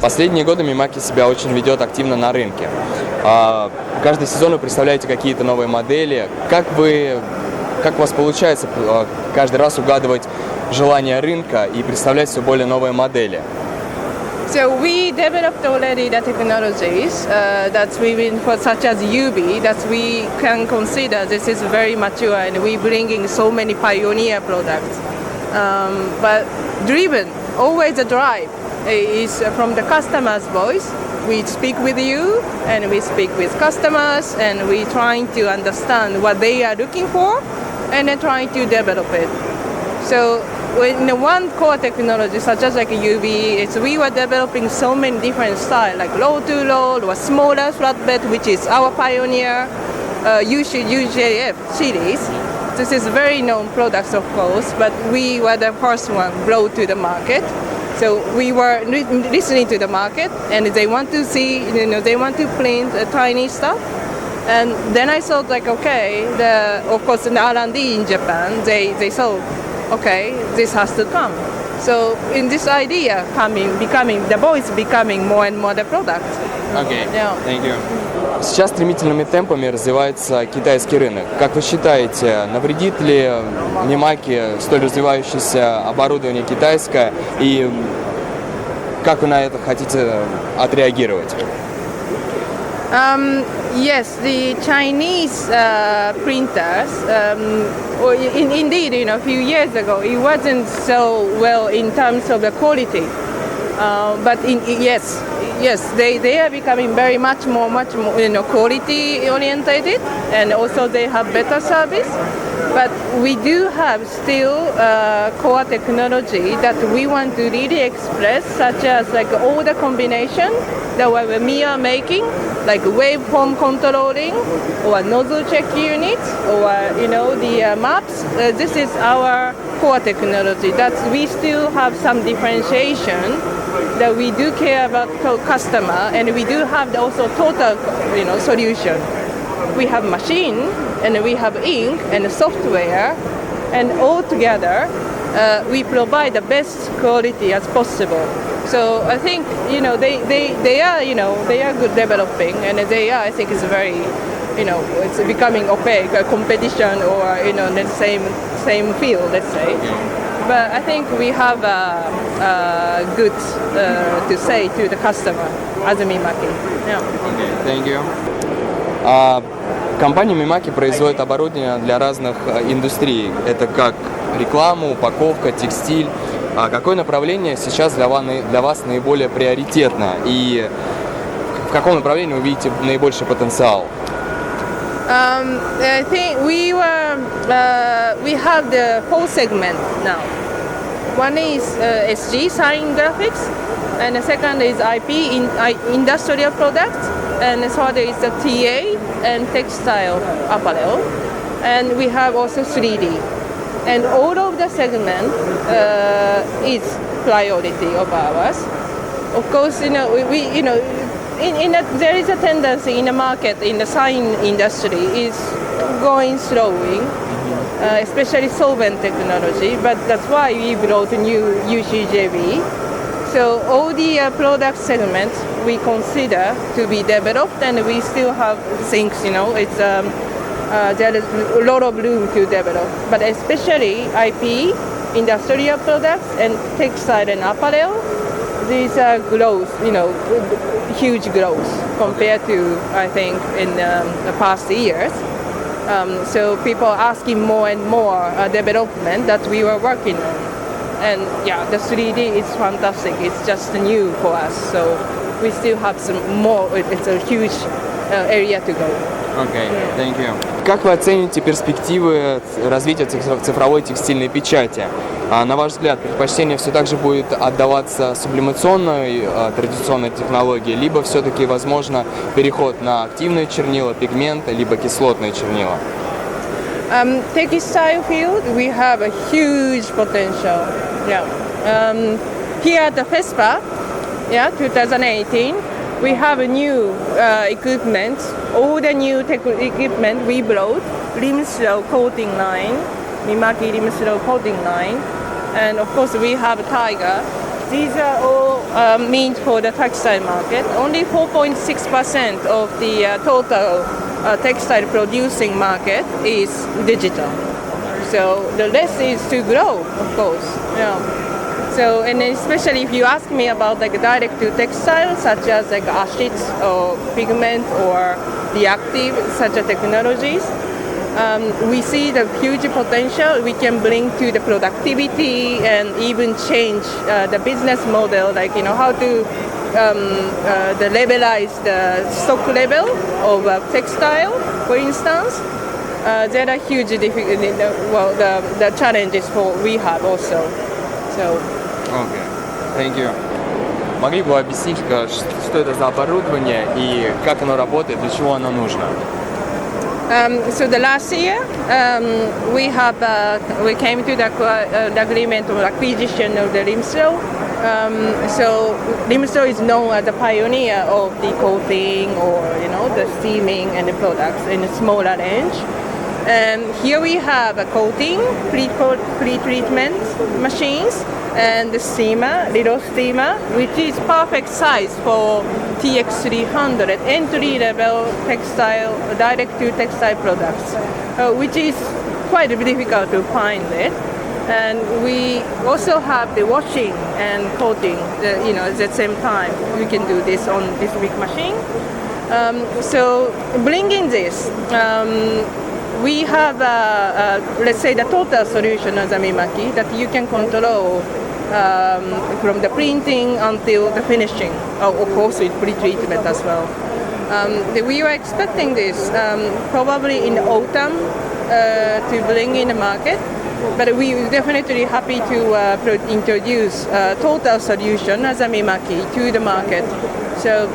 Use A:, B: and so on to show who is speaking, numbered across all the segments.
A: Последние годы Mimaki себя очень ведет активно на рынке. Каждый сезон вы представляете какие-то новые модели. Как у вас получается каждый раз угадывать желания рынка и представлять все более новые модели?
B: So we developed already the technologies that we've been for, such as UV, that we can consider this is very mature, and we bringing so many pioneer products. But driven, always the drive is from the customer's voice. We speak with you, and we speak with customers, and we trying to understand what they are looking for, and then trying to develop it. So in one core technology, such as like UV, we were developing so many different styles, like low to low or smaller flatbed, which is our pioneer UJF series. This is very known products, of course, but we were the first one brought to the market. So we were listening to the market, and they want to see, they want to print tiny stuff. And then I thought, like, okay, of course, in R&D in Japan, they saw, okay, this has to come. So in this idea the voice becoming more and more the product.
A: Okay,
B: yeah.
A: Thank you. Сейчас стремительными темпами развивается китайский рынок. Как вы считаете, навредит ли Mimaki столь развивающееся оборудование китайское, и как вы на это хотите отреагировать?
B: Yes, the Chinese printers, indeed, a few years ago, it wasn't so well in terms of the quality. But yes, they are becoming very much more quality orientated, and also they have better service. But we do have still core technology that we want to really express, such as like all the combination that we are making, like waveform controlling or nozzle check units or the maps. This is our core technology. That we still have some differentiation, that we do care about customer, and we do have also total solution. We have machine, and we have ink and software, and all together we provide the best quality as possible. So I think they are good developing, and I think it's very it's becoming opaque competition, or the same field, let's say. But I think we have good to say to the customer as a Mimaki. Yeah.
A: Okay, thank you. Компания Mimaki производит оборудование для разных индустрий. Это как реклама, упаковка, текстиль. Какое направление сейчас для вас наиболее приоритетно? И в каком направлении вы видите наибольший потенциал?
B: I think we have the whole segment now. One is SG, sign graphics, and the second is IP, industrial products, and the third is the TA and textile apparel, and we have also 3D. And all of the segment is priority of ours. Of course, there is a tendency in the market, in the sign industry, is going slowing, especially solvent technology. But that's why we brought a new UCJV. So all the product segments we consider to be developed, and we still have things. It's there is a lot of room to develop. But especially IP, industrial products, and textile and apparel. These are growth, huge growth compared to, I think, in the past years. So people are asking more and more development that we were working on. And yeah, the 3D is fantastic. It's just new for us. So we still have some more. It's a huge area to go.
A: Okay, thank you. Как вы оцените перспективы развития цифровой текстильной печати? На ваш взгляд, предпочтение все так же будет отдаваться сублимационной традиционной технологии, либо все-таки возможно переход на активные чернила, пигменты, либо кислотные чернила?
B: Textile field, we have a huge potential. Yeah. Here at the FESPA, 2018. We have a new equipment, all the new equipment we brought, rim slow coating line, Mimaki rim slow coating line, and of course we have Tiger these are all meant for the textile market. Only 4.6% of the total textile producing market is digital. So the rest is to grow, of course. Yeah. So, and especially if you ask me about like direct to textile, such as like acids or pigment or reactive, such as technologies, we see the huge potential we can bring to the productivity and even change the business model, like how to the levelize the stock level of textile, for instance. There are huge the challenges for we have also. So.
A: Okay, thank you. Могли бы вы объяснить, что это за оборудование и как оно работает, для чего оно нужно?
B: So the last year, we came to the agreement of acquisition of the Rimso. So Rimso is known as the pioneer of the coating or the steaming and the products in a smaller range. And here we have a coating, pre-treatment machines, and the steamer, little steamer, which is perfect size for TX300 entry-level textile, direct-to-textile products, which is quite difficult to find it. And we also have the washing and coating, at the same time. We can do this on this big machine. So bringing this, we have, let's say, the total solution as a Mimaki that you can control from the printing until the finishing, of course with pre-treatment as well. We were expecting this probably in autumn to bring in the market, but we are definitely happy to introduce a total solution as a Mimaki to the market. So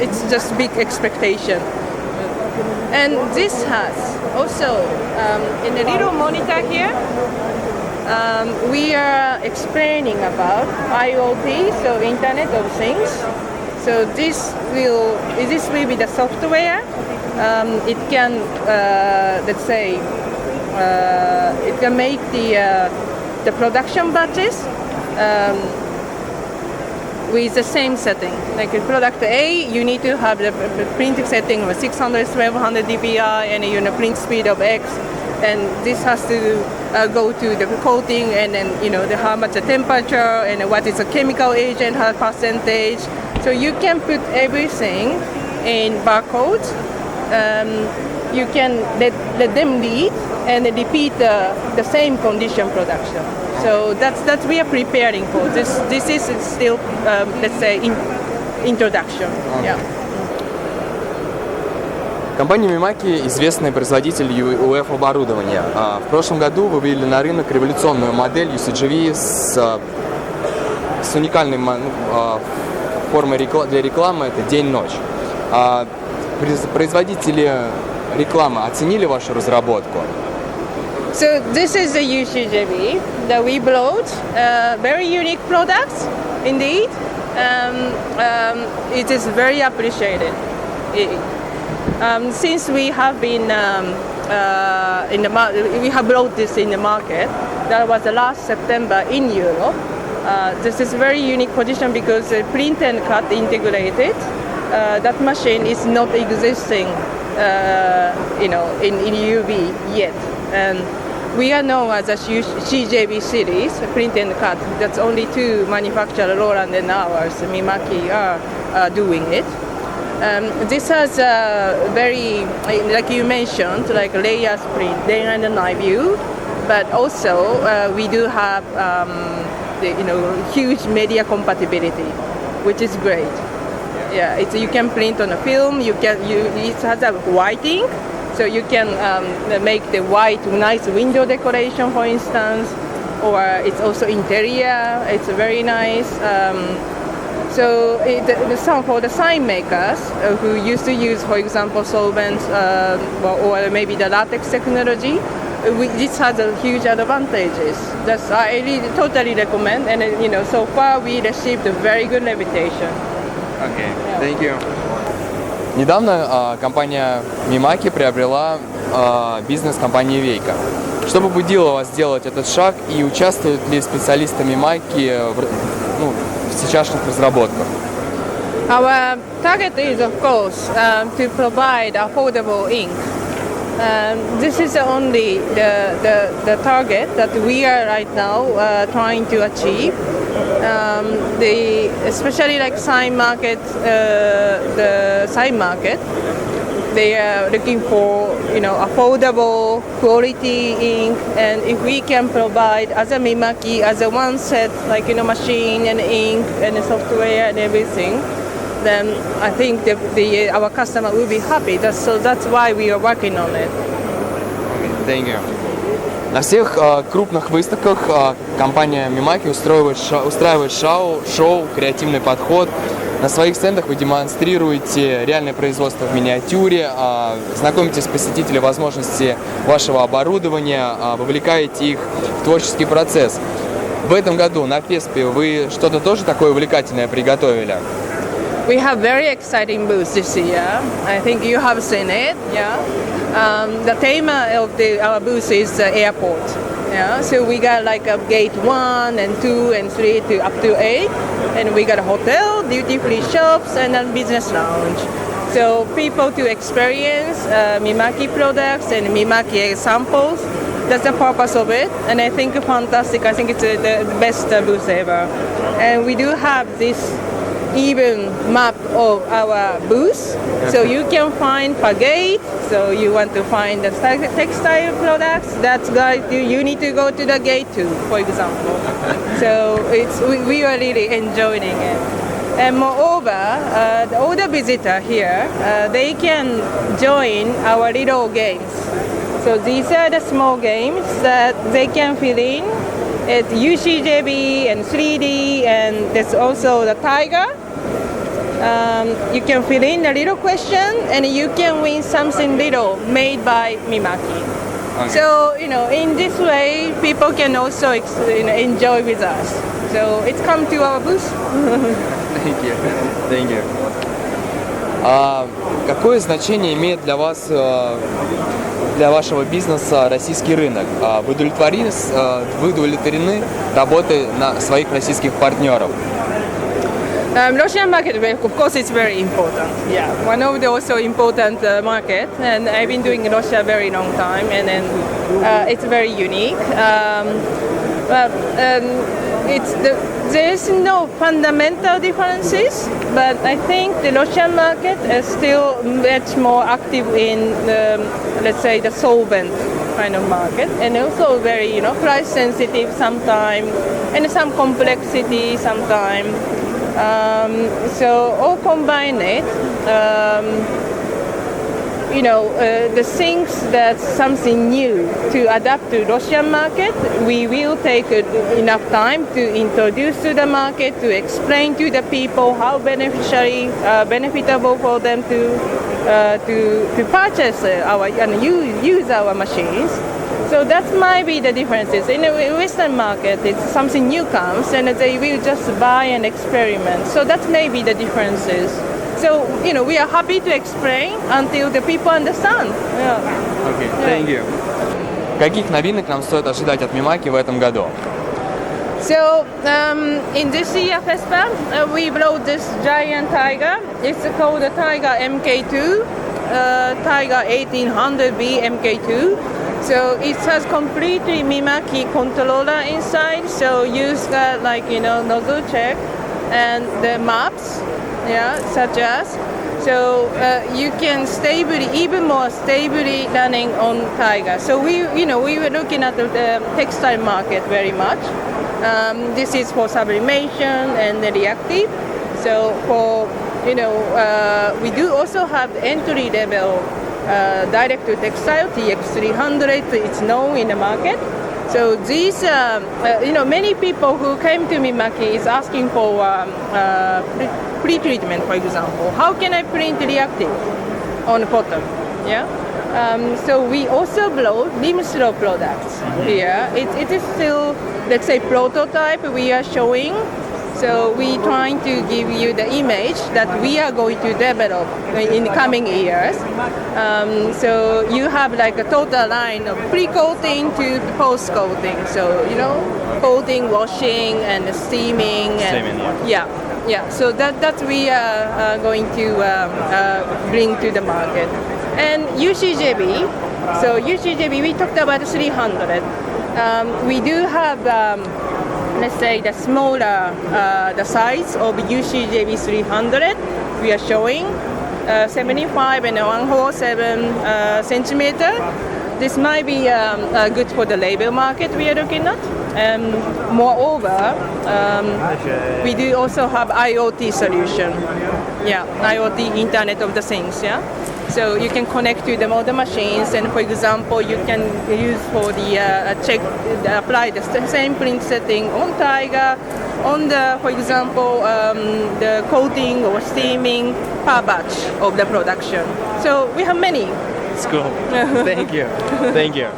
B: it's just big expectation. And this has also, in the little monitor here, we are explaining about IoT, so Internet of Things. So this will be the software. It can, let's say, it can make the production batches with the same setting. Like in product A, you need to have the printing setting of 600, 1200 dpi and print speed of X. And this has to go to the coating and then how much the temperature and what is the chemical agent, how percentage. So you can put everything in barcodes. You can let them read and repeat the same condition production. So that's we are preparing for. This is still let's say introduction. Yeah.
A: Компания Mimaki – известный производитель UF оборудования. В прошлом году вы вывели на рынок революционную модель UCGV с уникальной формой для рекламы – это день-ночь. Производители рекламы оценили вашу разработку?
B: So this is the UCGV that we brought. Very unique products, indeed. It is very appreciated. Since we have been we have brought this in the market, that was the last September in Europe. This is a very unique position because print and cut integrated. That machine is not existing, in UV yet, and we are known as a CJV series, print and cut. That's only two manufacturers, Roland and ours, Mimaki, are doing it. This has very, like you mentioned, like layers print, day and night view, but also we do have huge media compatibility, which is great. Yeah, you can print on a film. It has a whiting, so you can make the white nice window decoration, for instance, or it's also interior. It's very nice. So for the sign makers who used to use, for example, solvents or maybe the latex technology, this has a huge advantages. I really totally recommend, and so far we received a very good reputation.
A: Okay, thank you. Недавно компания Mimaki приобрела бизнес компании Вейка. Что побудило вас сделать этот шаг и участвуют ли специалисты Mimaki в сейчасшних разработках?
B: Our target is, of course, to provide affordable ink. This is only the target that we are right now trying to achieve. Especially like sign market, the sign market, they are looking for affordable quality ink, and if we can provide as a Mimaki as a one set machine and ink and software and everything, then I think our customer will be happy. That's why we are working on it.
A: Thank you. На всех крупных выставках компания Mimaki устраивает шоу, креативный подход. На своих стендах вы демонстрируете реальное производство в миниатюре, знакомите с посетителями возможности вашего оборудования, вовлекаете их в творческий процесс. В этом году на FESPA вы что-то тоже такое увлекательное приготовили?
B: We have very exciting booths this year. I think you have seen it. Yeah. The theme of our booth is airport. Yeah. So we got like a gate 1 and 2 and 3 to up to 8, and we got a hotel, duty-free shops, and a business lounge. So people to experience Mimaki products and Mimaki samples. That's the purpose of it, and I think fantastic. I think it's the best booth ever. And we do have this even map of our booth, so you can find per gate. So you want to find the textile products, that's you need to go to the gate 2, for example. So we are really enjoying it. And moreover, all the visitor here, they can join our little games. So these are the small games that they can fill in. It's UCJB and 3D, and there's also the tiger. You can fill in a little question, and you can win something little made by Mimaki. Okay. So in this way, people can also enjoy with us. So it's come to our booth.
A: Thank you. Какое значение имеет для вас, для вашего бизнеса российский рынок? Вы удовлетворены работой своих российских партнеров?
B: Russian market, of course, it's very important. Yeah, one of the also important market, and I've been doing Russia a very long time, and then it's very unique. There's no fundamental differences, but I think the Russian market is still much more active in, let's say, the solvent kind of market, and also very price sensitive sometimes, and some complexity sometimes. So all combine it, the things that's something new to adapt to Russian market, we will take enough time to introduce to the market, to explain to the people how benefitable for them to purchase and use our machines. So that might be the differences. In the Western market, it's something new comes and they will just buy and experiment. So that may be the differences. So, we are happy to explain until the people understand. Yeah.
A: Okay, thank you. Каких новинок нам стоит ожидать от Mimaki в этом году?
B: So, in this year FESPA, we brought this giant tiger. It's called the Tiger MK2, Tiger 1800B MK2. So it has completely Mimaki controller inside. So use got nozzle check and the maps, such as. So you can even more stably running on Tiger. So we were looking at the textile market very much. This is for sublimation and the reactive. So for we do also have entry level direct to textile TX300. It's known in the market. So these, many people who came to Mimaki is asking for pre-treatment, for example. How can I print reactive on the bottom? Yeah. So we also blow rim slow products here. It is still, let's say, prototype we are showing. So we trying to give you the image that we are going to develop in the coming years. So you have like a total line of pre-coating to post-coating. So coating, washing, and steaming.
C: Steaming,
B: yeah. So that we are going to bring to the market. And UCJB. So UCJB, we talked about 300. We do have, let's say, the smaller the size of UCJB 300. We are showing 75 and 107 centimeter. This might be good for the label market we are looking at. Moreover, we do also have IoT solution. Yeah, IoT, Internet of the Things. Yeah. So you can connect to the other machines, and for example, you can use for the apply the same print setting on Tiger, on the, for example, the coating or steaming per batch of the production. So we have many.
C: It's cool. Thank you.